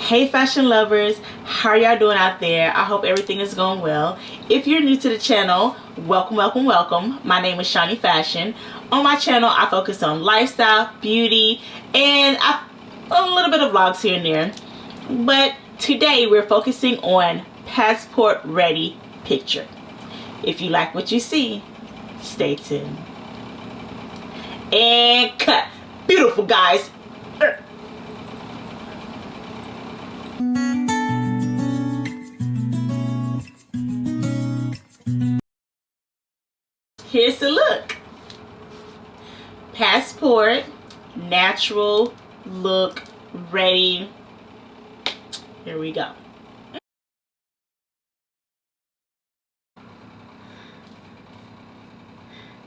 Hey fashion lovers, how are y'all doing out there? I hope everything is going well. If you're new to the channel, welcome. My name is Shani Fashion. On my channel, I focus on lifestyle, beauty, and a little bit of vlogs here and there. But today we're focusing on passport ready picture. If you like what you see, stay tuned. And cut. Beautiful, guys. Here's the look. Passport, natural look, ready. Here we go.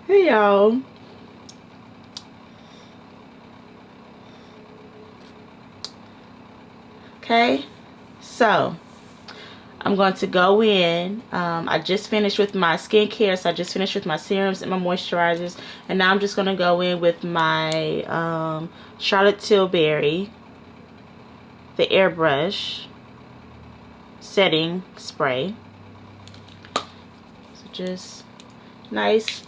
Hey y'all. Okay, so I'm going to go in. I just finished with my skincare, so I just finished with my serums and my moisturizers, and now I'm just going to go in with my Charlotte Tilbury, the airbrush setting spray. So just nice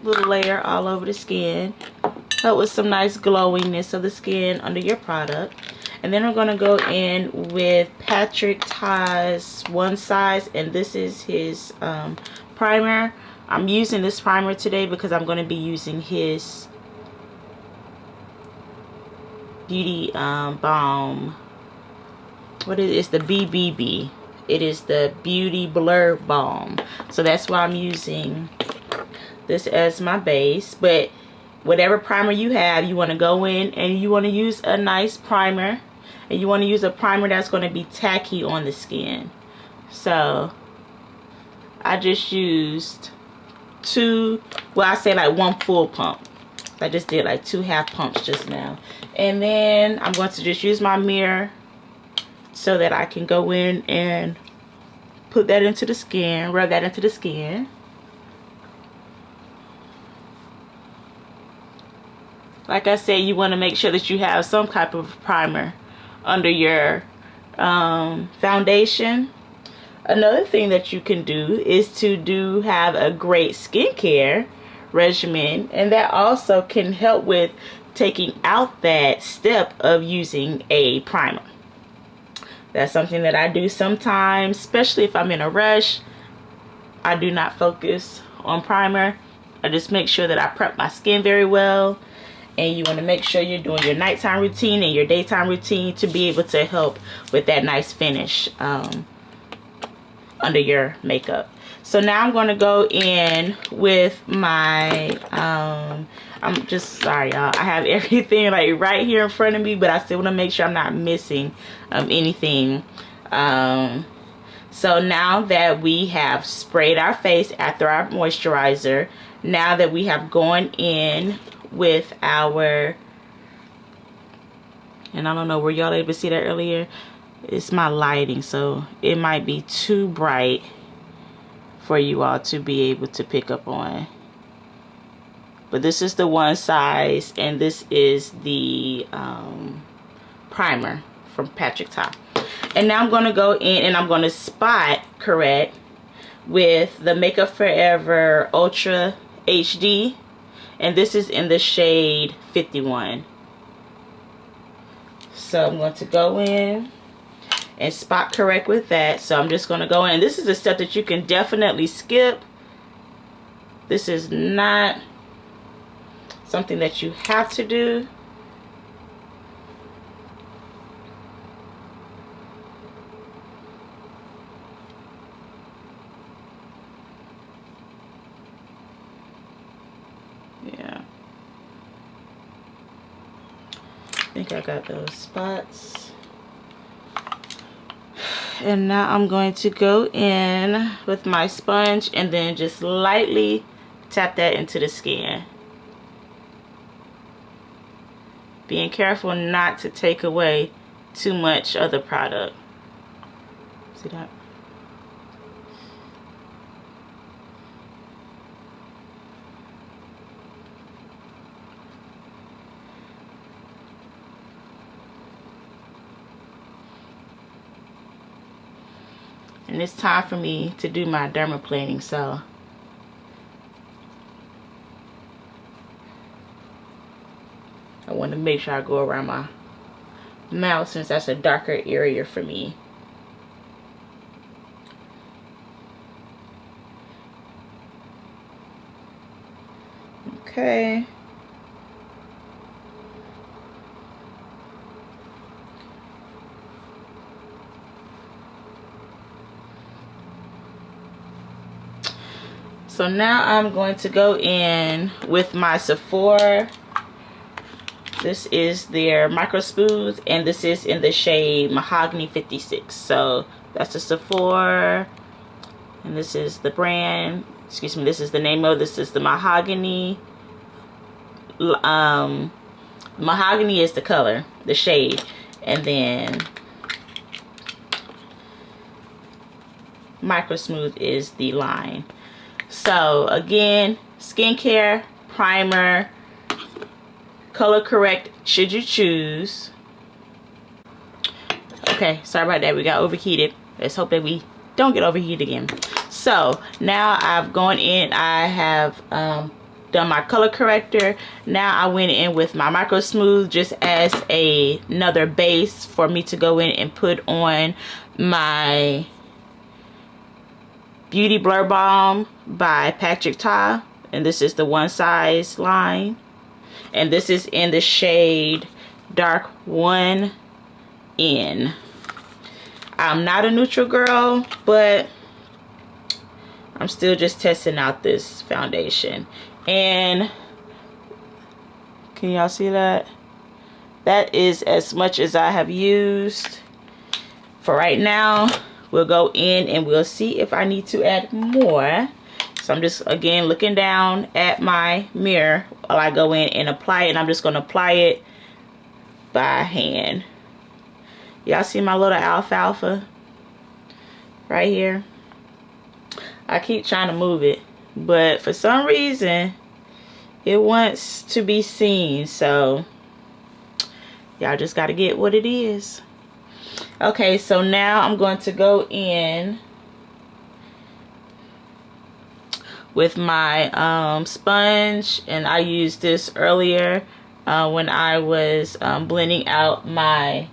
little layer all over the skin. Help with some nice glowiness of the skin under your product. And then I'm going to go in with Patrick Ta's One Size, and this is his primer. I'm using this primer today because I'm going to be using his beauty balm. What is it? It's the BBB. It is the Beauty Blur Balm. So that's why I'm using this as my base. But whatever primer you have, you want to go in and you want to use a nice primer. And you want to use a primer that's going to be tacky on the skin. So I just used I say like one full pump. I just did like 2 half pumps just now. And then I'm going to just use my mirror so that I can go in and put that into the skin, rub that into the skin. Like I said, you want to make sure that you have some type of primer under your foundation. Another thing that you can do is to have a great skincare regimen, and that also can help with taking out that step of using a primer. That's something that I do sometimes, especially if I'm in a rush. I do not focus on primer. I just make sure that I prep my skin very well. And you want to make sure you're doing your nighttime routine and your daytime routine to be able to help with that nice finish under your makeup. So now I'm going to go in with my I'm just sorry y'all, I have everything like right here in front of me, but I still want to make sure I'm not missing anything. So now that we have sprayed our face after our moisturizer, now that we have gone in with our, and I don't know, were y'all able to see that earlier? It's my lighting, so it might be too bright for you all to be able to pick up on. But this is the One Size, and this is the primer from Patrick Ta. And now I'm going to go in and I'm going to spot correct with the Makeup Forever Ultra HD. And this is in the shade 51. So I'm going to go in and spot correct with that. So I'm just going to go in. This is a step that you can definitely skip. This is not something that you have to do. Yeah. I think I got those spots. And now I'm going to go in with my sponge and then just lightly tap that into the skin. Being careful not to take away too much of the product. See that? And it's time for me to do my dermaplaning, so I want to make sure I go around my mouth since that's a darker area for me. Okay. So now I'm going to go in with my Sephora. This is their Micro Smooth, and this is in the shade Mahogany 56. So that's the Sephora, and this is the brand. Excuse me, this is the name of this is the Mahogany. Mahogany is the color, the shade, and then Micro Smooth is the line. So again, skincare, primer, color correct should you choose. Okay, sorry about that, we got overheated. Let's hope that we don't get overheated again. So now I've gone in, I have done my color corrector. Now I went in with my Micro Smooth just as another base for me to go in and put on my Beauty Blur Balm by Patrick Ta, and this is the one size line, and this is in the shade Dark 1N. I'm not a neutral girl, but I'm still just testing out this foundation. And can y'all see that? That is as much as I have used for right now. We'll go in and we'll see if I need to add more. So I'm just again looking down at my mirror while I go in and apply it, and I'm just going to apply it by hand. Y'all see my little alfalfa right here? I keep trying to move it, but for some reason it wants to be seen, so y'all just got to get what it is. Okay, so now I'm going to go in with my sponge, and I used this earlier when I was blending out my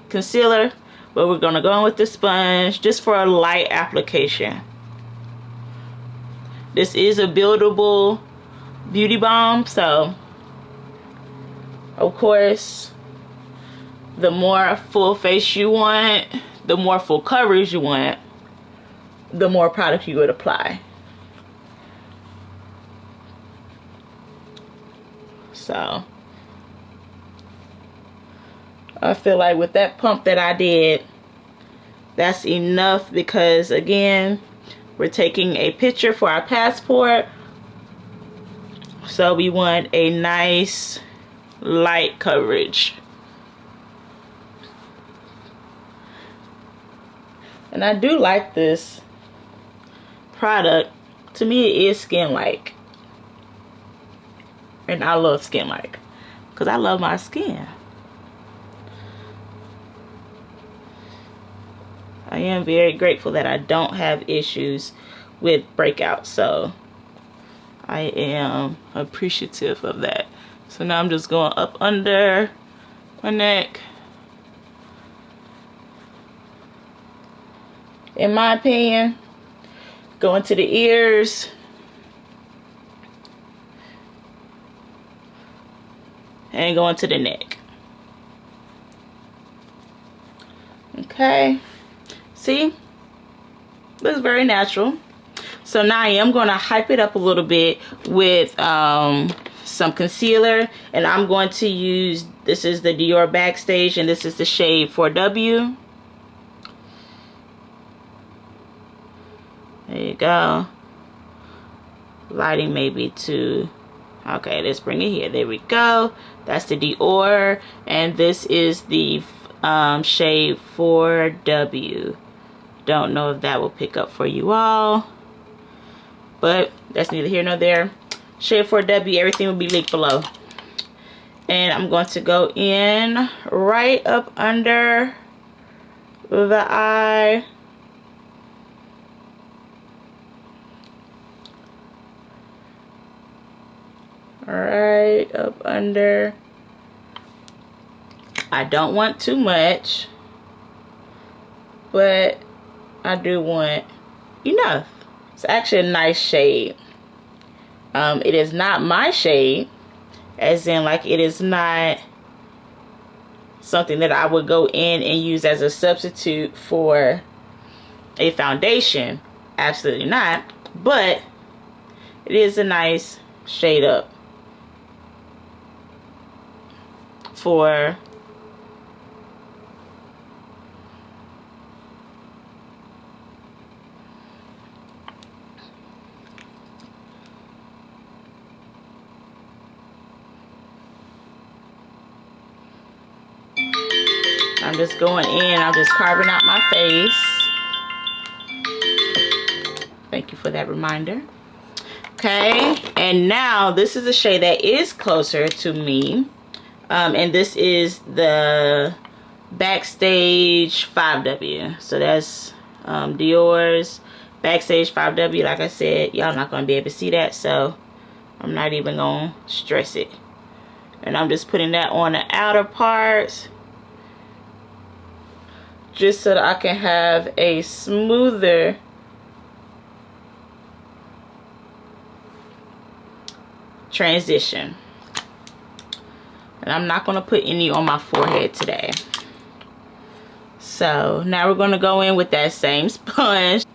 concealer, but we're going to go in with the sponge just for a light application. This is a buildable beauty balm, so of course the more full face you want, the more full coverage you want, the more product you would apply. So I feel like with that pump that I did, that's enough, because again, we're taking a picture for our passport, so we want a nice light coverage. And I do like this product. To me, it is skin-like. And I love skin-like, because I love my skin. I am very grateful that I don't have issues with breakouts, so I am appreciative of that. So now I'm just going up under my neck. In my opinion, going to the ears, and going to the neck. Okay, see, looks very natural. So now I am going to hype it up a little bit with some concealer, and I'm going to use, this is the Dior Backstage, and this is the shade 4W. There you go. Lighting maybe too. Okay, let's bring it here. There we go. That's the Dior, and this is the shade 4W. Don't know if that will pick up for you all, but that's neither here nor there. Shade 4W, everything will be linked below. And I'm going to go in right up under the eye, right up under. I don't want too much, but I do want enough. It's actually a nice shade. It is not my shade, as in like it is not something that I would go in and use as a substitute for a foundation. Absolutely not. But it is a nice shade up for I'm just going in, I'm just carving out my face. Thank you for that reminder. Okay, and now this is a shade that is closer to me. And this is the Backstage 5W. So that's Dior's Backstage 5W. Like I said, y'all not going to be able to see that, so I'm not even going to stress it. And I'm just putting that on the outer parts, just so that I can have a smoother transition. And I'm not going to put any on my forehead today. So now we're going to go in with that same sponge.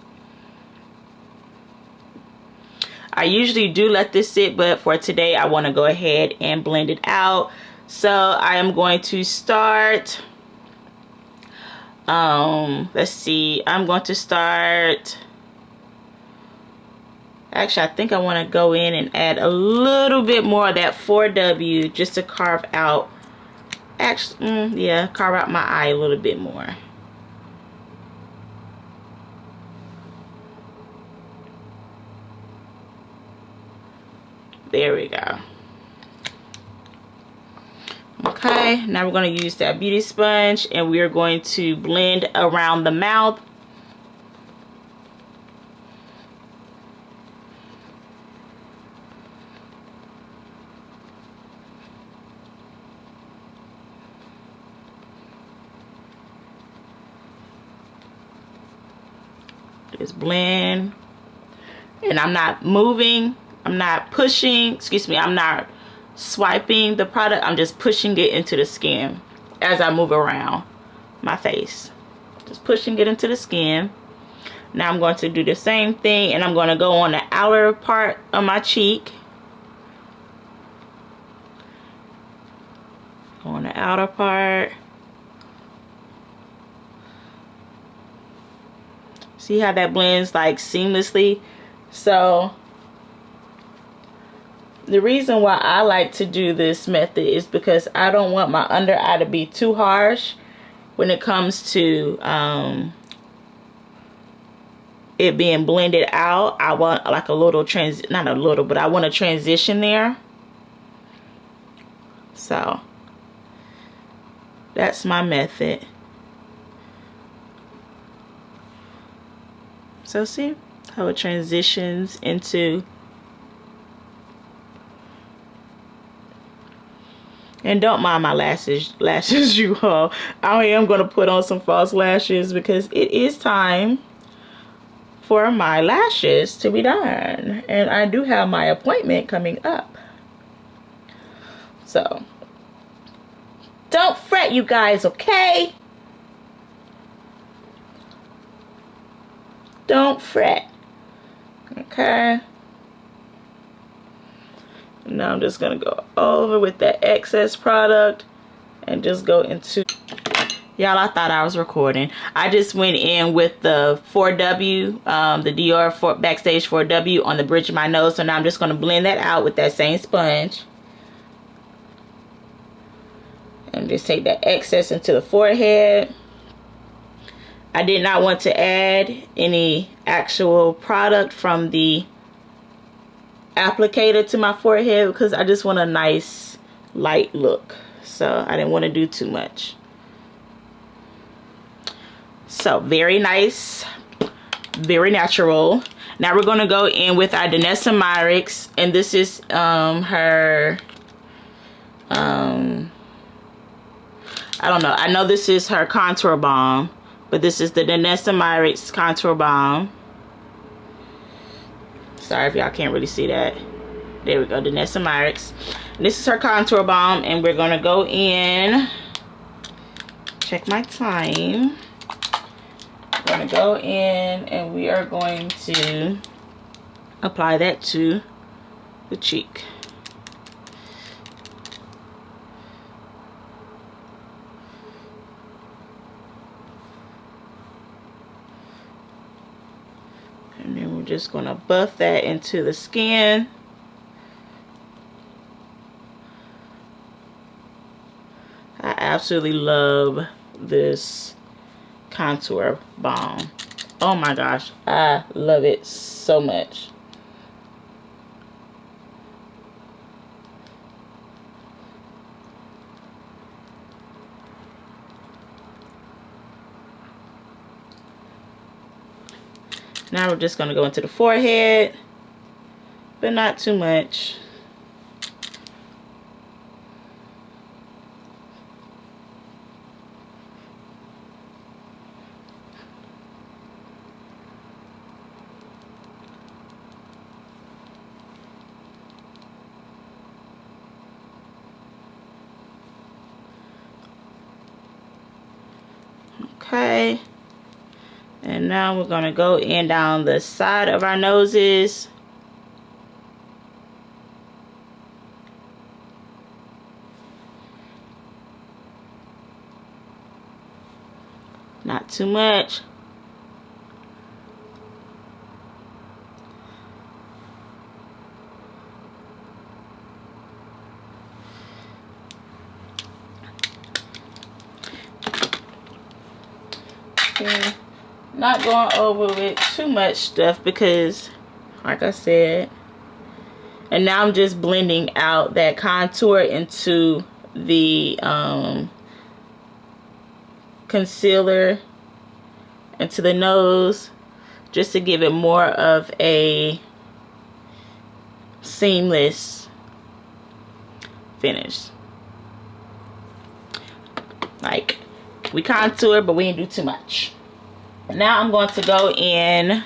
I usually do let this sit, but for today I want to go ahead and blend it out. So I am going to start, let's see, I'm going to start, actually I think I want to go in and add a little bit more of that 4W just to carve out, actually, yeah, carve out my eye a little bit more. There we go. Okay, now we're going to use that beauty sponge and we are going to blend around the mouth. Just blend. And I'm not moving, I'm not pushing, excuse me, I'm not swiping the product, I'm just pushing it into the skin as I move around my face. Just pushing it into the skin. Now I'm going to do the same thing and I'm going to go on the outer part of my cheek. Go on the outer part. See how that blends like seamlessly? So the reason why I like to do this method is because I don't want my under eye to be too harsh when it comes to it being blended out. I want like a little not a little, but I want a transition there. So that's my method. So see how it transitions into. And don't mind my lashes you all. I am going to put on some false lashes because it is time for my lashes to be done. And I do have my appointment coming up. So, don't fret, you guys, okay? Don't fret. Okay? Now I'm just going to go over with that excess product and just go into, y'all, I thought I was recording. I just went in with the 4W, the Dior Backstage 4W on the bridge of my nose. So now I'm just going to blend that out with that same sponge. And just take that excess into the forehead. I did not want to add any actual product from the applicator to my forehead because I just want a nice light look, so I didn't want to do too much. So very nice, very natural. Now we're going to go in with our Danessa Myricks, and this is her, I don't know. I know this is her contour balm, but this is the Danessa Myricks contour balm. Sorry if y'all can't really see that. There we go, Danessa Myricks. This is her contour balm, and we're going to go in. Check my time. We're going to go in and we are going to apply that to the cheek. And then we're just going to buff that into the skin. I absolutely love this contour balm. Oh my gosh, I love it so much. Now we're just going to go into the forehead, but not too much. Okay, and now we're going to go in down the side of our noses. Not too much. Okay. Not going over with too much stuff because, like I said, and now I'm just blending out that contour into the concealer into the nose, just to give it more of a seamless finish. Like, we contour, but we didn't do too much. Now I'm going to go in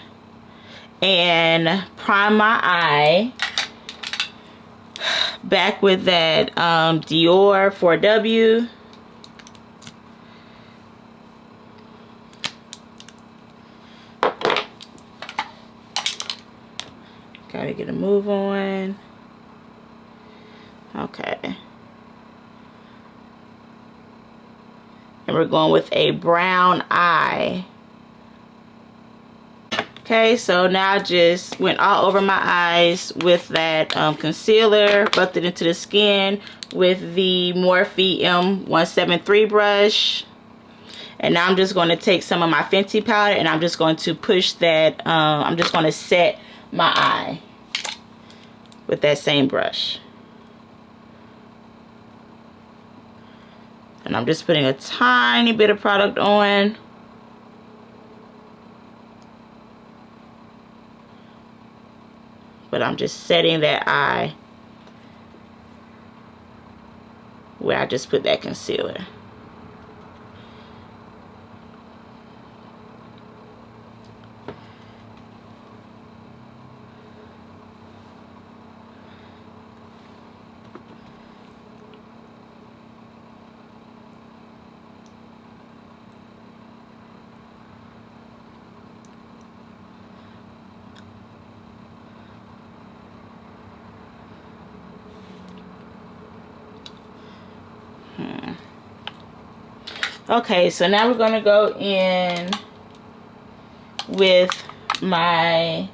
and prime my eye back with that Dior 4W. Gotta get a move on. Okay. And we're going with a brown eye. Okay, so now I just went all over my eyes with that concealer, buffed it into the skin with the Morphe M173 brush. And now I'm just going to take some of my Fenty powder and I'm just going to push that, I'm just going to set my eye with that same brush. And I'm just putting a tiny bit of product on. But I'm just setting that eye where I just put that concealer. Okay, so now we're going to go in with my,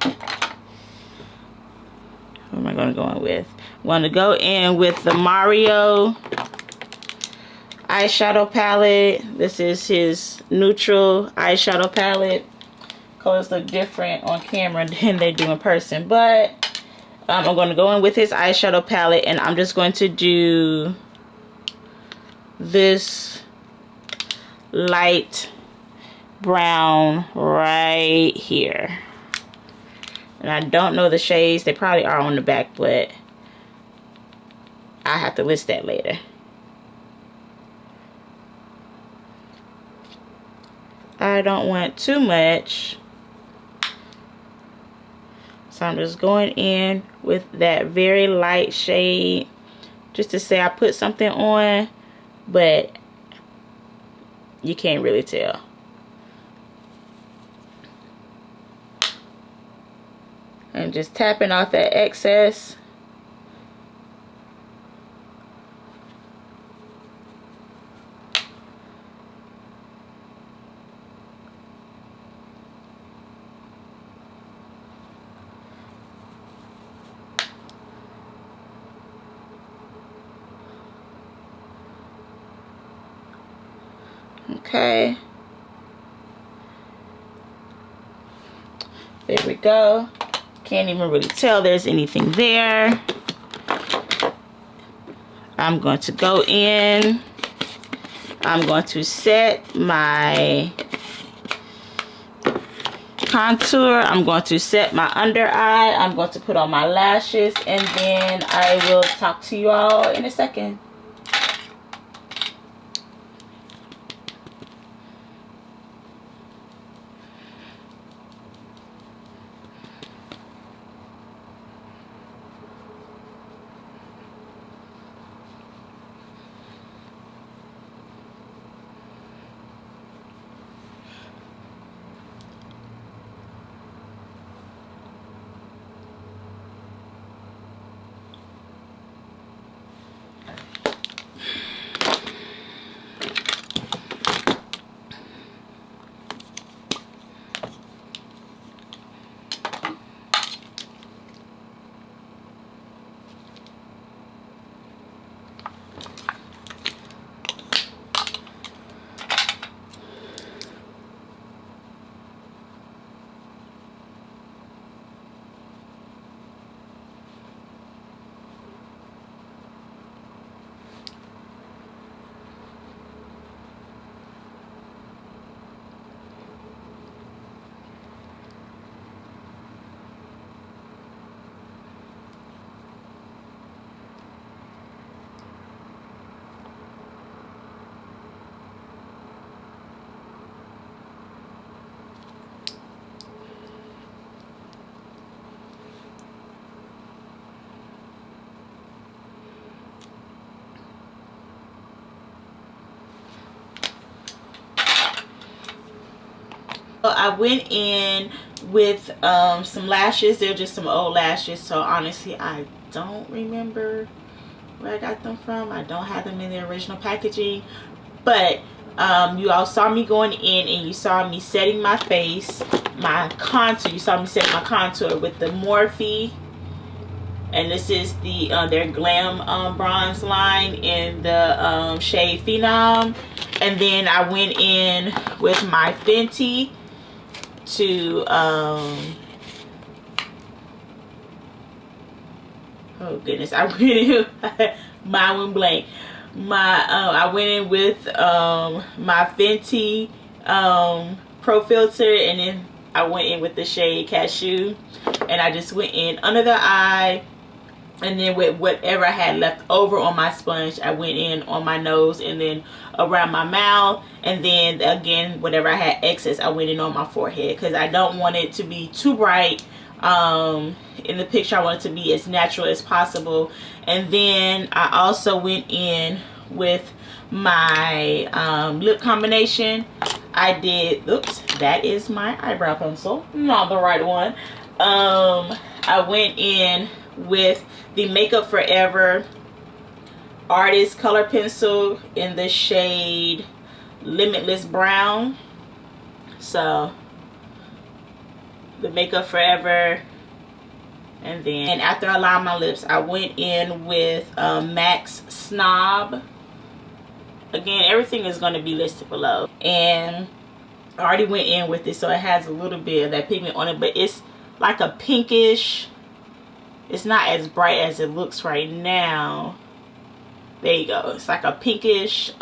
what am I going to go in with? I'm going to go in with the Mario eyeshadow palette. This is his neutral eyeshadow palette. Colors look different on camera than they do in person, but I'm going to go in with his eyeshadow palette and I'm just going to do this light brown right here. And I don't know the shades. They probably are on the back, but I have to list that later. I don't want too much. So I'm just going in with that very light shade just to say I put something on, but you can't really tell. And just tapping off that excess. Okay, there we go. Can't even really tell there's anything there. I'm going to go in. I'm going to set my contour. I'm going to set my under eye. I'm going to put on my lashes, and then I will talk to you all in a second. I went in with some lashes. They're just some old lashes, so honestly I don't remember where I got them from. I don't have them in the original packaging, but you all saw me going in and you saw me setting my face, my contour. You saw me setting my contour with the Morphe, and this is the their Glam bronze line in the shade Phenom. And then I went in with my Fenty to oh goodness, I went in mine went blank. I went in with my Fenty Pro Filter, and then I went in with the shade Cashew, and I just went in under the eye, and then with whatever I had left over on my sponge, I went in on my nose and then around my mouth, and then again whatever I had excess I went in on my forehead, because I don't want it to be too bright. In the picture I want it to be as natural as possible. And then I also went in with my lip combination. I did, oops, that is my eyebrow pencil, not the right one. I went in with the Makeup Forever Artist Color Pencil in the shade Limitless Brown. So the Makeup Forever, and then after I lined my lips, I went in with MAC's Snob. Again, everything is going to be listed below, and I already went in with it, so it has a little bit of that pigment on it, but it's like a pinkish. It's not as bright as it looks right now. There you go. It's like a pinkish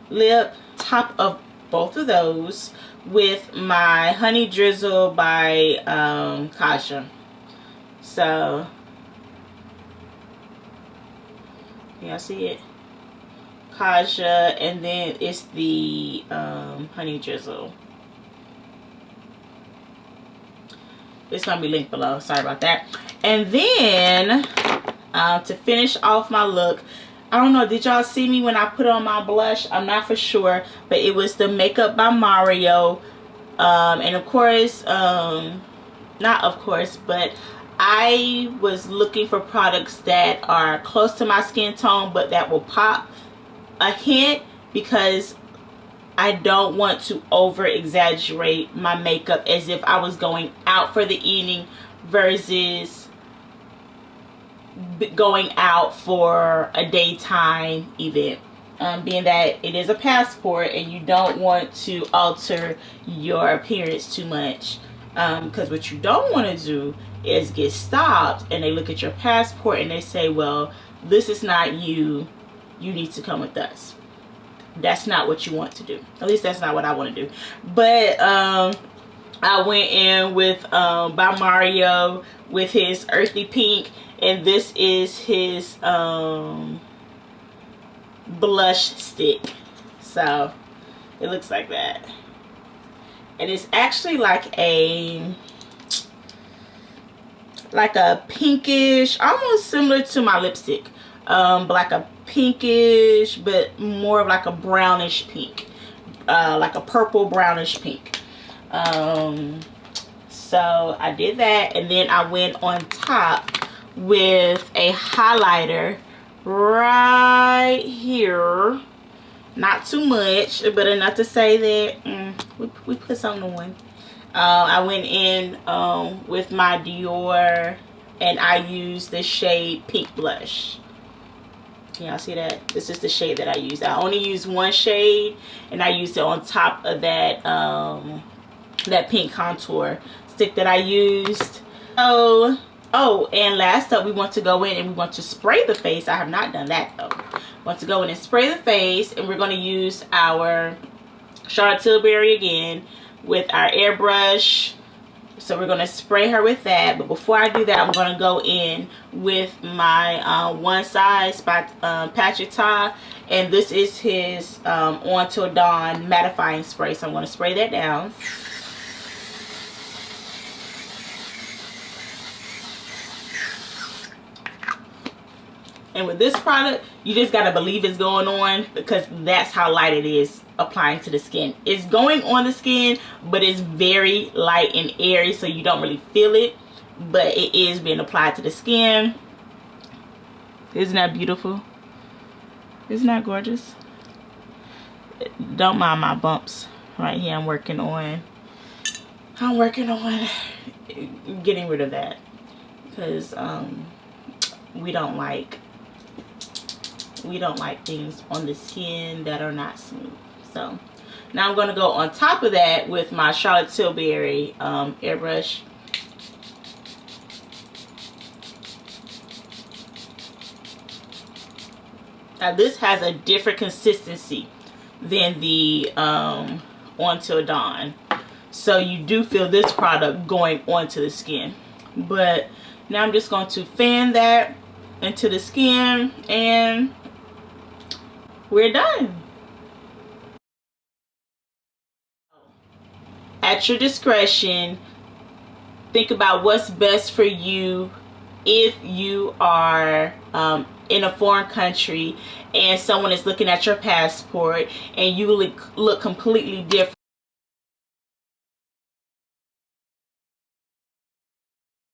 lip. Top of both of those with my Honey Drizzle by Kaja. So, y'all see it? Kaja, and then it's the Honey Drizzle. It's gonna be linked below. Sorry about that. And then to finish off my look, I don't know, did y'all see me when I put on my blush? I'm not for sure, but it was the Makeup by Mario. And of course, not of course, but I was looking for products that are close to my skin tone, but that will pop a hint, because I don't want to over exaggerate my makeup as if I was going out for the evening versus going out for a daytime event. Being that it is a passport and you don't want to alter your appearance too much, because what you don't want to do is get stopped and they look at your passport and they say, well, this is not you, you need to come with us. That's not what you want to do. At least that's not what I want to do. But I went in with by Mario with his earthy pink, and this is his blush stick. So it looks like that, and it's actually like a pinkish, almost similar to my lipstick, but like a pinkish, but more of like a brownish pink, like a purple brownish pink. So I did that, and then I went on top with a highlighter right here. Not too much, but enough to say that we put something on. I went in with my Dior, and I used the shade Pink Blush. Can y'all see that? This is the shade that I used. I only used one shade, and I used it on top of that that pink contour stick that I used. Oh, and last up, we want to go in and we want to spray the face. I have not done that though. Want to go in and spray the face, and we're going to use our Charlotte Tilbury again with our airbrush. So we're going to spray her with that. But before I do that, I'm going to go in with my One Size by Patrick Ta, and this is his On Till Dawn mattifying spray. So I'm going to spray that down. And with this product, you just gotta believe it's going on, because that's how light it is applying to the skin. It's going on the skin, but it's very light and airy, so you don't really feel it, but it is being applied to the skin. Isn't that beautiful? Isn't that gorgeous? Don't mind my bumps right here. I'm working on getting rid of that, because we don't like things on the skin that are not smooth. So now I'm going to go on top of that with my Charlotte Tilbury airbrush. Now this has a different consistency than the On Till Dawn, so you do feel this product going onto the skin. But now I'm just going to fan that into the skin, and we're done. At your discretion, think about what's best for you. If you are in a foreign country and someone is looking at your passport and you look completely different